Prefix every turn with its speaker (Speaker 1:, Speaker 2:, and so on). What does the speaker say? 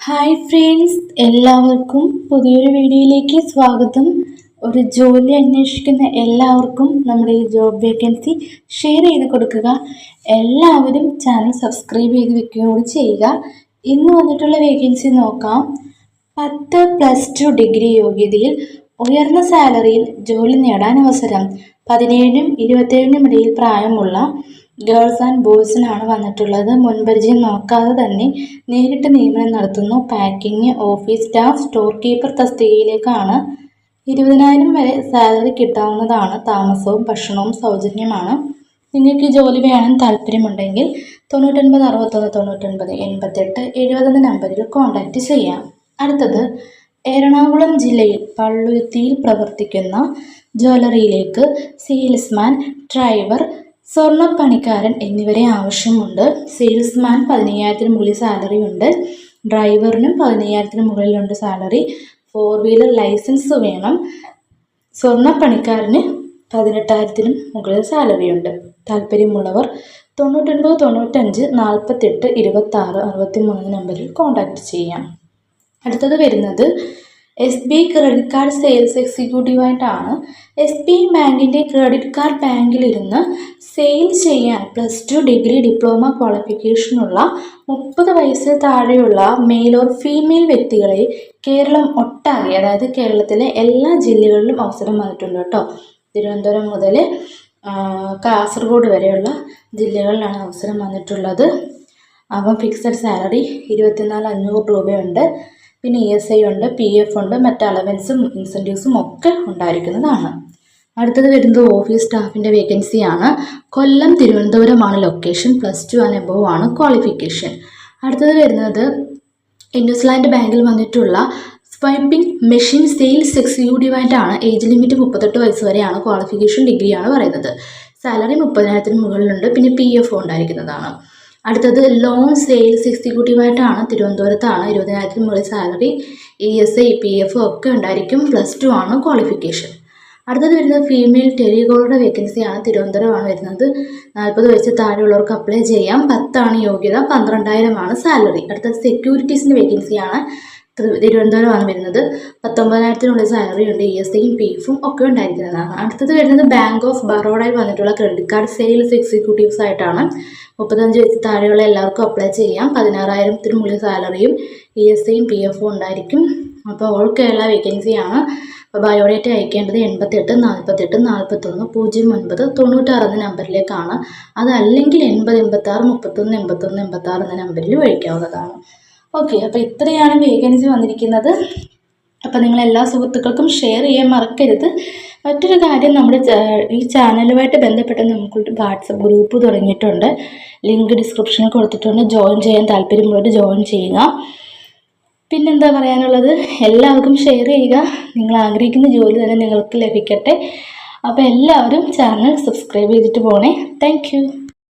Speaker 1: Hi friends, എല്ലാവർക്കും പുതിയൊരു വീഡിയോയിലേക്ക് സ്വാഗതം. ഒരു ജോലി അന്വേഷിക്കുന്ന എല്ലാവർക്കും നമ്മുടെ ഈ ജോബ് വേക്കൻസി ഷെയർ ചെയ്ത് കൊടുക്കുക. എല്ലാവരും ചാനൽ സബ്സ്ക്രൈബ് ചെയ്ത് വെക്കുക കൂടി ചെയ്യുക. ഇന്ന് വന്നിട്ടുള്ള വേക്കൻസി നോക്കാം. 10+2 ഡിഗ്രി യോഗ്യതയിൽ ഉയർന്ന സാലറിയിൽ ജോലി നേടാൻ അവസരം. 17-നും 27-നും ഇടയിൽ പ്രായമുള്ള ഗേൾസ് ആൻഡ് ബോയ്സിനാണ് വന്നിട്ടുള്ളത്. മുൻപരിചയം നോക്കാതെ തന്നെ നേരിട്ട് നിയമനം നടത്തുന്നു. Packing, office staff, store keeper തസ്തികയിലേക്കാണ്. 20,000 വരെ സാലറി കിട്ടാവുന്നതാണ്. താമസവും ഭക്ഷണവും സൗജന്യമാണ്. നിങ്ങൾക്ക് ജോലി വേണം താല്പര്യമുണ്ടെങ്കിൽ 99 61 99 88 70 എന്ന നമ്പറിൽ കോൺടാക്റ്റ് ചെയ്യാം. അടുത്തത്, എറണാകുളം ജില്ലയിൽ പള്ളുരുത്തിയിൽ പ്രവർത്തിക്കുന്ന ജ്വല്ലറിയിലേക്ക് സെയിൽസ്മാൻ, ഡ്രൈവർ, സ്വർണ്ണപ്പണിക്കാരൻ എന്നിവരെ ആവശ്യമുണ്ട്. സെയിൽസ്മാൻ 15,000 മുകളിൽ സാലറി ഉണ്ട്. ഡ്രൈവറിനും 15,000 മുകളിലുണ്ട് സാലറി. 4 വീലർ ലൈസൻസ് വേണം. സ്വർണ്ണപ്പണിക്കാരന് 18,000 മുകളിൽ സാലറി ഉണ്ട്. താല്പര്യമുള്ളവർ 99 95 48 26 63 നമ്പറിൽ കോൺടാക്റ്റ് ചെയ്യാം. അടുത്തത് വരുന്നത് SBI ക്രെഡിറ്റ് കാർഡ് സെയിൽസ് എക്സിക്യൂട്ടീവായിട്ടാണ്. SBI ബാങ്കിൻ്റെ ക്രെഡിറ്റ് കാർഡ് ബാങ്കിലിരുന്ന് സെയിൽ ചെയ്യാൻ +2 ഡിഗ്രി ഡിപ്ലോമ ക്വാളിഫിക്കേഷനുള്ള 30 വയസ്സിൽ താഴെയുള്ള മെയിൽ ഓർ ഫീമെയിൽ വ്യക്തികളെ കേരളം ഒട്ടാകെ, അതായത് കേരളത്തിലെ എല്ലാ ജില്ലകളിലും അവസരം വന്നിട്ടുണ്ട് കേട്ടോ. തിരുവനന്തപുരം മുതൽ കാസർഗോഡ് വരെയുള്ള ജില്ലകളിലാണ് അവസരം വന്നിട്ടുള്ളത്. അപ്പം ഫിക്സഡ് സാലറി 24,500 രൂപയുണ്ട്. പിന്നെ ESI ഉണ്ട്, PF ഉണ്ട്, മറ്റ് അലവൻസും ഇൻസെൻറ്റീവ്സും ഒക്കെ ഉണ്ടായിരിക്കുന്നതാണ്. അടുത്തത് വരുന്നത് ഓഫീസ് സ്റ്റാഫിൻ്റെ വേക്കൻസിയാണ്. കൊല്ലം, തിരുവനന്തപുരമാണ് ലൊക്കേഷൻ. +2 ആൻഡ് എബോവ് ആണ് ക്വാളിഫിക്കേഷൻ. അടുത്തത് വരുന്നത് ഇൻഡസ്ലാൻഡ് ബാങ്കിൽ വന്നിട്ടുള്ള സ്വൈപ്പിംഗ് മെഷീൻ സെയിൽസ് എക്സിക്യൂട്ടീവായിട്ടാണ്. ഏജ് ലിമിറ്റ് 38 വയസ്സ് വരെയാണ്. ക്വാളിഫിക്കേഷൻ ഡിഗ്രിയാണ് പറയുന്നത്. സാലറി 30,000 മുകളിലുണ്ട്. പിന്നെ PF ഉണ്ടായിരിക്കുന്നതാണ്. അടുത്തത് ലോൺ സെയിൽസ് എക്സിക്യൂട്ടീവായിട്ടാണ്. തിരുവനന്തപുരത്താണ്. 20,000 മുകളിൽ സാലറി. ESI PF ഒക്കെ ഉണ്ടായിരിക്കും. +2 ആണ് ക്വാളിഫിക്കേഷൻ. അടുത്തത് വരുന്നത് ഫീമെയിൽ ടെലികോളറുടെ വേക്കൻസിയാണ്. തിരുവനന്തപുരമാണ് വരുന്നത്. 40 വയസ്സ് താഴെയുള്ളവർക്ക് അപ്ലൈ ചെയ്യാം. 10 ആണ് യോഗ്യത. 12,000 ആണ് സാലറി. അടുത്തത് സെക്യൂരിറ്റീസിൻ്റെ വേക്കൻസിയാണ്. തിരുവനന്തപുരമാണ് വരുന്നത്. 19,000 സാലറി ഉണ്ട്. ESIയും PFും ഒക്കെ ഉണ്ടായിരിക്കുന്നതാണ്. അടുത്തത് വരുന്നത് ബാങ്ക് ഓഫ് ബറോഡയിൽ വന്നിട്ടുള്ള ക്രെഡിറ്റ് കാർഡ് സെയിൽസ് എക്സിക്യൂട്ടീവ്സ് ആയിട്ടാണ്. 35 വയസ്സ് താഴെയുള്ള എല്ലാവർക്കും അപ്ലൈ ചെയ്യാം. 16,000 മുകളിൽ സാലറിയും ESIയും PFും ഉണ്ടായിരിക്കും. അപ്പോൾ ഓൾ കേരള വേക്കൻസിയാണ്. അപ്പോൾ ബയോഡേറ്റ അയക്കേണ്ടത് 88 48 41 09 96 എന്ന നമ്പറിലേക്കാണ്. അതല്ലെങ്കിൽ 80 86 31 81 86 എന്ന നമ്പറിൽ വിളിക്കാവുന്നതാണ്. ഓക്കെ, അപ്പോൾ ഇത്രയാണ് വേക്കൻസി വന്നിരിക്കുന്നത്. അപ്പോൾ നിങ്ങൾ എല്ലാ സുഹൃത്തുക്കൾക്കും ഷെയർ ചെയ്യാൻ മറക്കരുത്. മറ്റൊരു കാര്യം, നമ്മുടെ ഈ ചാനലുമായിട്ട് ബന്ധപ്പെട്ട് നമുക്കൊരു വാട്സപ്പ് ഗ്രൂപ്പ് തുടങ്ങിയിട്ടുണ്ട്. ലിങ്ക് ഡിസ്ക്രിപ്ഷനിൽ കൊടുത്തിട്ടുണ്ട്. ജോയിൻ ചെയ്യാൻ താല്പര്യമുള്ളവർ ജോയിൻ ചെയ്യുക. പിന്നെന്താ പറയാനുള്ളത്, എല്ലാവർക്കും ഷെയർ ചെയ്യുക. നിങ്ങൾ ആഗ്രഹിക്കുന്ന ജോലി തന്നെ നിങ്ങൾക്ക് ലഭിക്കട്ടെ. അപ്പോൾ എല്ലാവരും ചാനൽ സബ്സ്ക്രൈബ് ചെയ്തിട്ട് പോണേ. താങ്ക്